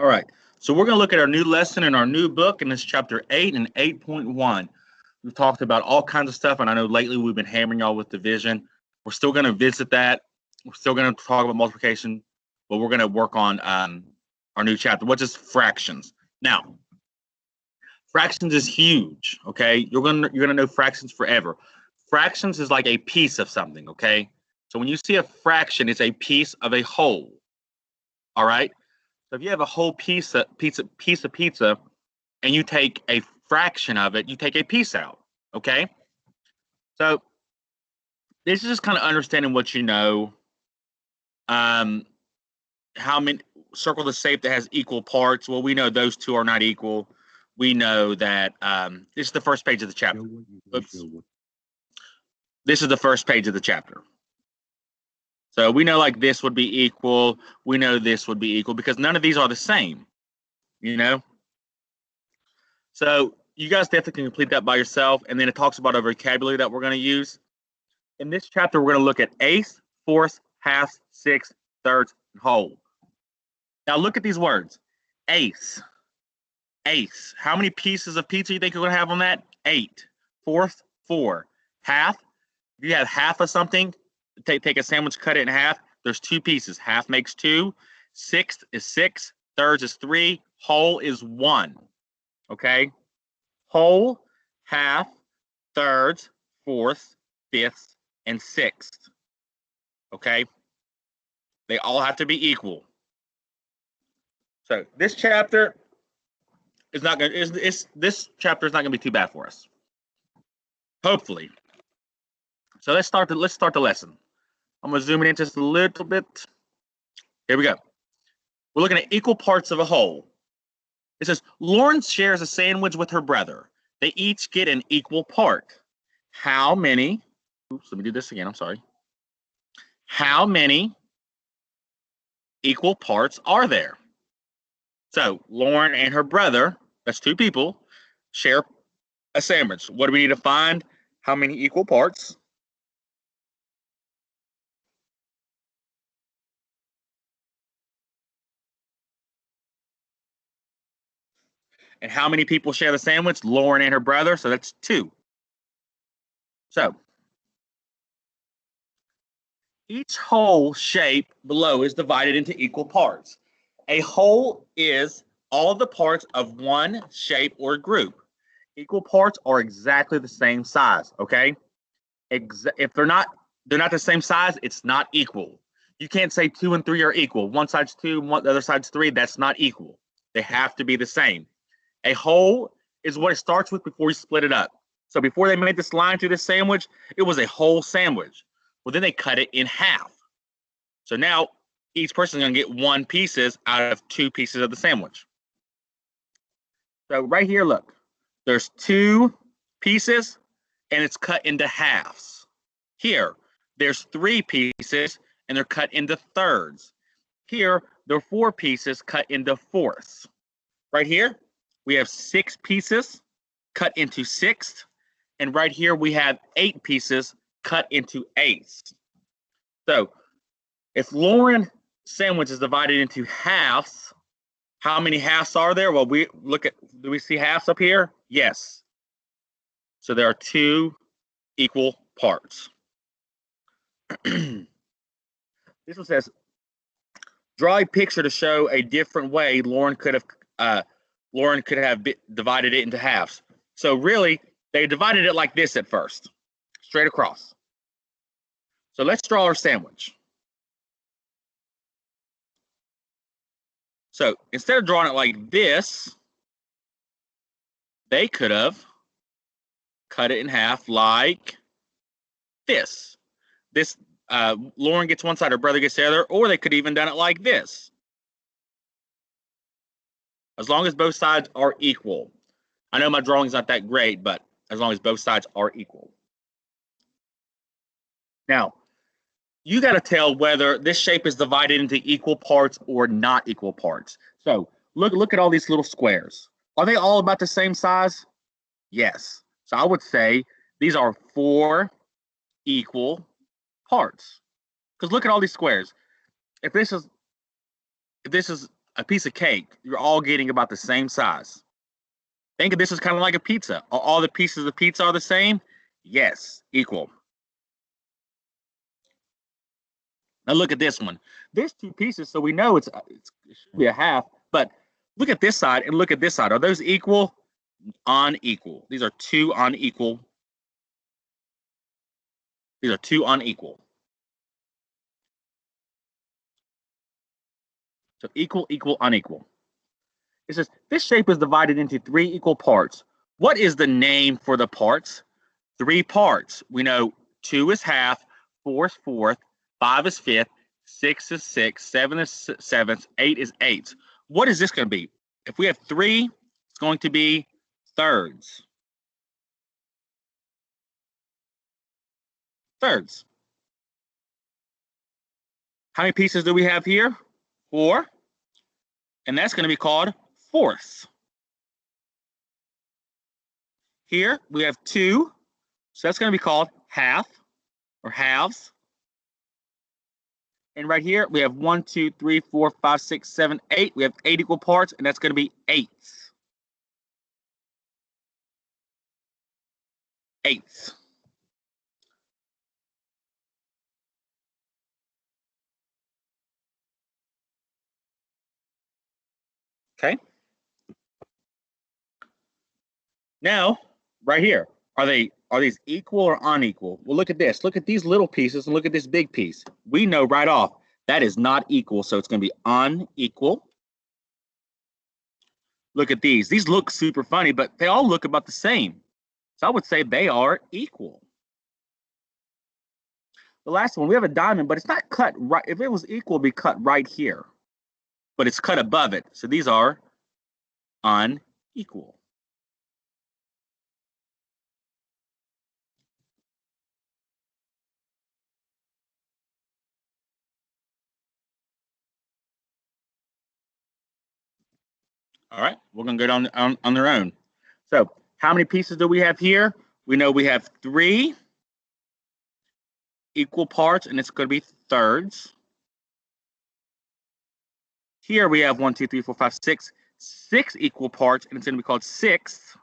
All right, so we're going to look at our new lesson in our new book, and it's chapter 8 and 8.1. We've talked about all kinds of stuff, and I know lately we've been hammering y'all with division. We're still going to visit that. We're still going to talk about multiplication, but we're going to work on our new chapter, which is fractions. Now, fractions is huge, okay? You're gonna know fractions forever. Fractions is like a piece of something, okay? So when you see a fraction, it's a piece of a whole. All right? So if you have a whole piece of pizza, and you take a fraction of it, you take a piece out, okay? So this is just kind of understanding what you know. How many, circle the shape that has equal parts. Well, we know those two are not equal. We know that this is the first page of the chapter. Oops. This is the first page of the chapter. So we know like this would be equal. We know this would be equal because none of these are the same, you know? So you guys definitely can complete that by yourself. And then it talks about a vocabulary that we're going to use. In this chapter, we're going to look at eighths, fourths, halves, sixths, thirds, and whole. Now look at these words. Eighths. Eighths. How many pieces of pizza you think you're going to have on that? 8. Fourth, 4. Half. If you have half of something, take a sandwich, cut it in half. There's 2 pieces. Half makes 2. Sixth is 6. Thirds is 3. Whole is 1. Okay? Whole, half, thirds, fourths, fifths, and sixths. Okay? They all have to be equal. So this chapter is not going to, this chapter is not going to be too bad for us. Hopefully. So let's start the lesson. I'm going to zoom it in just a little bit. Here we go. We're looking at equal parts of a whole. It says, Lauren shares a sandwich with her brother. They each get an equal part. How many, oops, let me do this again, I'm sorry. How many equal parts are there? So Lauren and her brother, that's 2 people, share a sandwich. What do we need to find? How many equal parts? And how many people share the sandwich? Lauren and her brother, so that's 2. So each whole shape below is divided into equal parts. A whole is all the parts of one shape or group. Equal parts are exactly the same size, okay? If they're not the same size, it's not equal. You can't say 2 and 3 are equal. One side's 2, the other side's 3. That's not equal. They have to be the same. A whole is what it starts with before you split it up. So before they made this line through this sandwich, it was a whole sandwich. Well, then they cut it in half. So now each person is going to get 1 pieces out of 2 pieces of the sandwich. So right here, look, there's 2 pieces and it's cut into halves. Here, there's 3 pieces and they're cut into thirds. Here, there are 4 pieces cut into fourths. Right here, we have 6 pieces cut into sixths. And right here, we have 8 pieces cut into eighths. So if Lauren's sandwich is divided into halves, how many halves are there? Well, we look at, do we see halves up here? Yes. So there are 2 equal parts. This one says, draw a picture to show a different way Lauren could have divided it into halves. So really, they divided it like this at first, straight across. So let's draw our sandwich. So instead of drawing it like this, they could have cut it in half like this. Lauren gets one side, her brother gets the other, or they could even done it like this. As long as both sides are equal. I know my drawing's not that great, but as long as both sides are equal. Now, you got to tell whether this shape is divided into equal parts or not equal parts. So look at all these little squares. Are they all about the same size? Yes. So I would say these are 4 equal parts. Because look at all these squares. If this is a piece of cake, you're all getting about the same size. Think of this as kind of like a pizza. Are all the pieces of pizza are the same? Yes, equal. Now look at this one. There's two pieces, so we know it should be a half. But look at this side and look at this side. Are those equal? Unequal. These are two unequal. These are two unequal. So equal, equal, unequal. It says this shape is divided into 3 equal parts. What is the name for the parts? 3 parts. We know 2 is half, 4 is fourth, 5 is fifth, 6 is sixth, 7 is seventh, 8 is eighth. What is this going to be? If we have 3, it's going to be thirds. Thirds. How many pieces do we have here? 4. And that's going to be called fourths. Here we have 2. So that's going to be called half or halves. And right here we have 1, 2, 3, 4, 5, 6, 7, 8. We have 8 equal parts, and that's going to be eighths. Eighths. Okay. Now, right here, are these equal or unequal? Well, look at this. Look at these little pieces and look at this big piece. We know right off that is not equal, so it's going to be unequal. Look at these. These look super funny, but they all look about the same. So I would say they are equal. The last one, we have a diamond, but it's not cut right. If it was equal, it'd be cut right here. But it's cut above it. So these are unequal. All right, we're going to go on their own. So how many pieces do we have here? We know we have 3 equal parts, and it's going to be thirds. Here we have 1, 2, 3, 4, 5, 6. 6 equal parts, and it's going to be called sixths.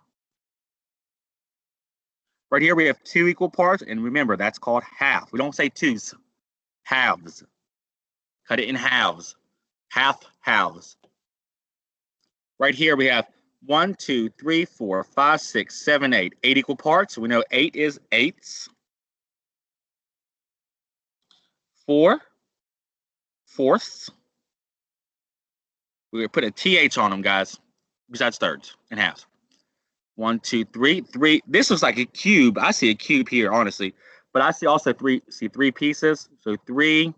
Right here we have 2 equal parts, and remember, that's called half. We don't say twos. Halves. Cut it in halves. Half, halves. Right here we have 1, 2, 3, 4, 5, 6, 7, 8. 8 equal parts. So we know 8 is eighths. 4 fourths. We put a TH on them, guys, besides thirds and halves. 1, 2, 3, 3. This looks like a cube. I see a cube here, honestly. But I see also 3 pieces. So 3,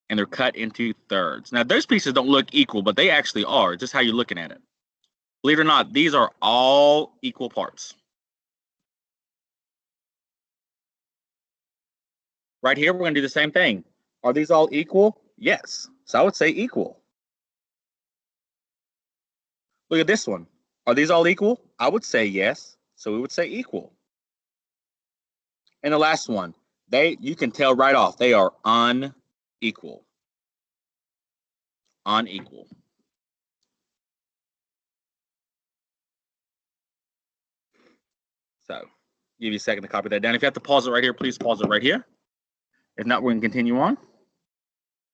and they're cut into thirds. Now, those pieces don't look equal, but they actually are, just how you're looking at it. Believe it or not, these are all equal parts. Right here, we're going to do the same thing. Are these all equal? Yes. So I would say equal. Look at this one. Are these all equal? I would say yes. So we would say equal. And the last one, you can tell right off, they are unequal. Unequal. So give you a second to copy that down. If you have to pause it right here, please pause it right here. If not, we're going to continue on.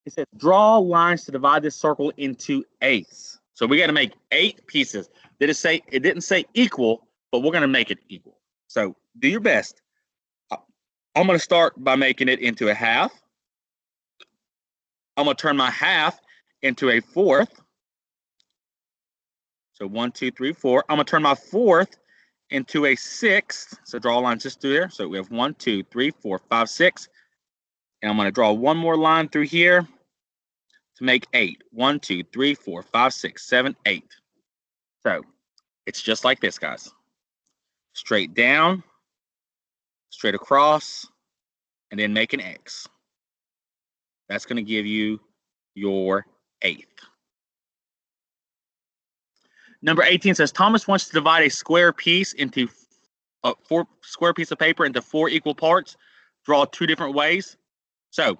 It says draw lines to divide this circle into eighths. So we got to make 8 pieces. It didn't say equal, but we're going to make it equal. So do your best. I'm going to start by making it into a half. I'm going to turn my half into a fourth. So 1, 2, 3, 4. I'm going to turn my fourth into a sixth. So draw a line just through there. So we have 1, 2, 3, 4, 5, 6. And I'm going to draw one more line through here to make 8. 1, 2, 3, 4, 5, 6, 7, 8. So it's just like this, guys. Straight down, straight across, and then make an X. That's going to give you your eighth. Number 18 says Thomas wants to divide a square piece into a square piece of paper into 4 equal parts. Draw 2 different ways. So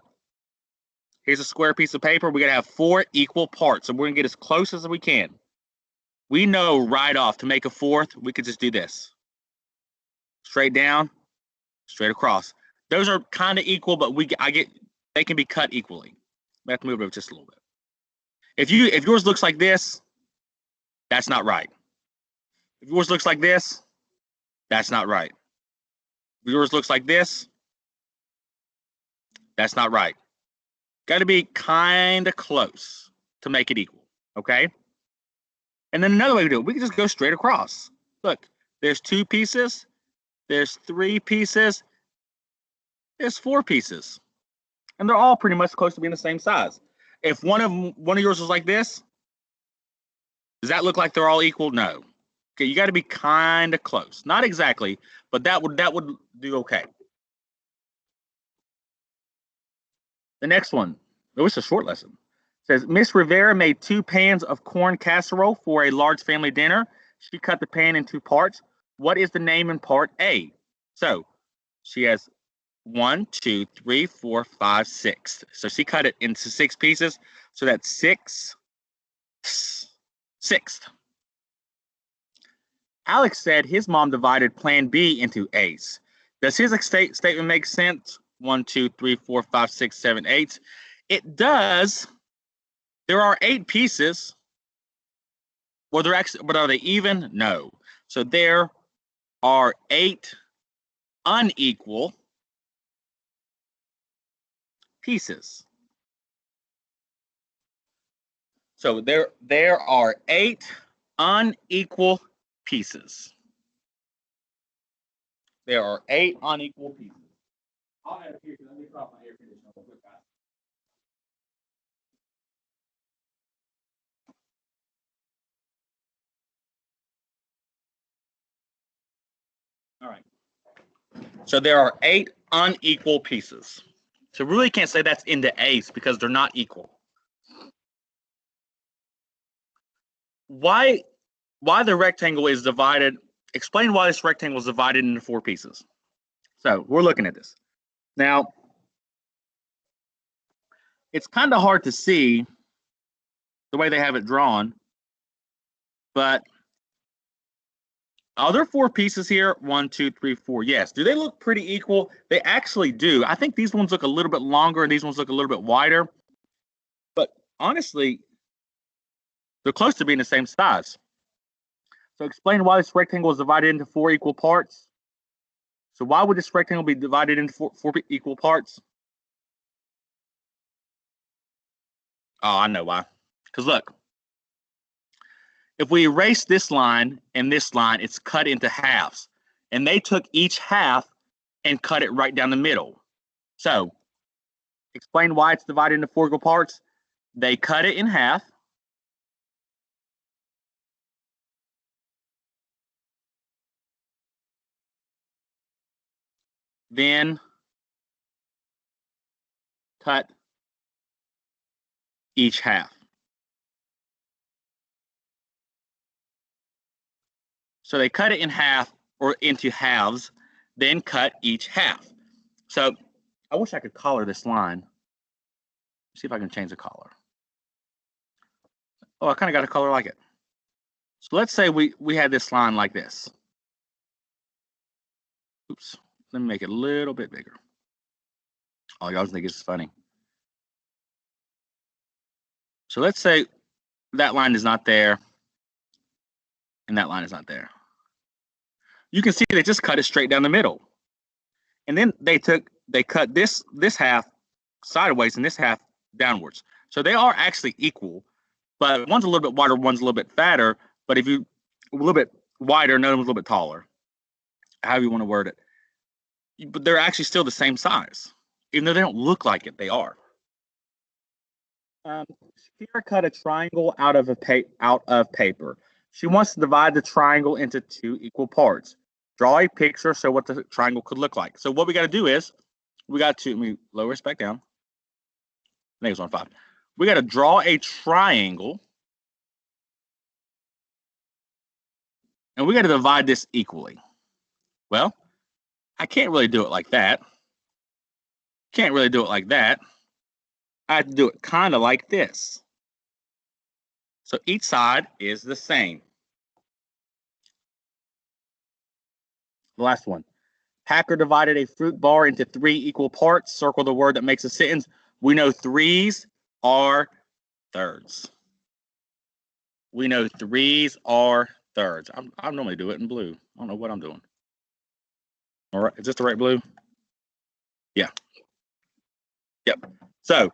Here's a square piece of paper. We're going to have 4 equal parts. So we're going to get as close as we can. We know right off to make a fourth, we could just do this. Straight down, straight across. Those are kind of equal, but they can be cut equally. We have to move it just a little bit. If yours looks like this, that's not right. If yours looks like this, that's not right. If yours looks like this, that's not right. Got to be kind of close to make it equal, okay? And then another way to do it, we can just go straight across. Look, there's 2 pieces, there's 3 pieces, there's 4 pieces. And they're all pretty much close to being the same size. If one of yours was like this, does that look like they're all equal? No. Okay, you got to be kind of close. Not exactly, but that would do okay. The next one, oh, it's a short lesson. It says, Miss Rivera made 2 pans of corn casserole for a large family dinner. She cut the pan in 2 parts. What is the name in part A? So she has 1, 2, 3, 4, 5, 6. So she cut it into 6 pieces. So that's 6 sixths. Alex said his mom divided Plan B into A's. Does his statement make sense? 1, 2, 3, 4, 5, 6, 7, 8. It does. There are 8 pieces. Well, but are they even? No. So there are 8 unequal pieces. So there are 8 unequal pieces. There are 8 unequal pieces. I'll have it here. Let me drop my air conditioner real quick, guys. All right. So there are 8 unequal pieces. So really can't say that's into A's because they're not equal. Why the rectangle is divided? Explain why this rectangle is divided into 4 pieces. So we're looking at this. Now, it's kind of hard to see the way they have it drawn, but are there 4 pieces here? 1, 2, 3, 4. Yes. Do they look pretty equal? They actually do. I think these ones look a little bit longer and these ones look a little bit wider. But honestly, they're close to being the same size. So explain why this rectangle is divided into 4 equal parts. So why would this rectangle be divided into 4 equal parts? Oh, I know why. Because look, if we erase this line and this line, it's cut into halves. And they took each half and cut it right down the middle. So explain why it's divided into 4 equal parts. They cut it in half. Then cut each half. So they cut it in half or into halves, then cut each half. So I wish I could color this line. See if I can change the color. Oh, I kind of got a color like it. So let's say we had this line like this. Oops. Let me make it a little bit bigger. Oh, y'all think it's funny. So let's say that line is not there and that line is not there. You can see they just cut it straight down the middle. And then they cut this half sideways and this half downwards. So they are actually equal, but one's a little bit wider, one's a little bit fatter. But if you a little bit wider, another one's a little bit taller. However you want to word it. But they're actually still the same size, even though they don't look like it. They are. Shakira cut a triangle out of paper. She wants to divide the triangle into 2 equal parts. Draw a picture so what the triangle could look like. So what we got to do is we got to let me lower this back down. I think it's on 5. We got to draw a triangle, and we got to divide this equally. Well, I can't really do it like that. Can't really do it like that. I have to do it kind of like this. So each side is the same. The last one. Packer divided a fruit bar into 3 equal parts. Circle the word that makes a sentence. We know threes are thirds. We know threes are thirds. I normally do it in blue. I don't know what I'm doing. All right, is this the right blue? Yeah. Yep. So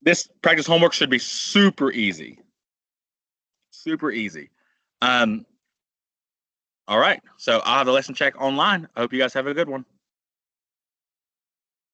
this practice homework should be super easy. Super easy. All right. So I'll have the lesson check online. I hope you guys have a good one.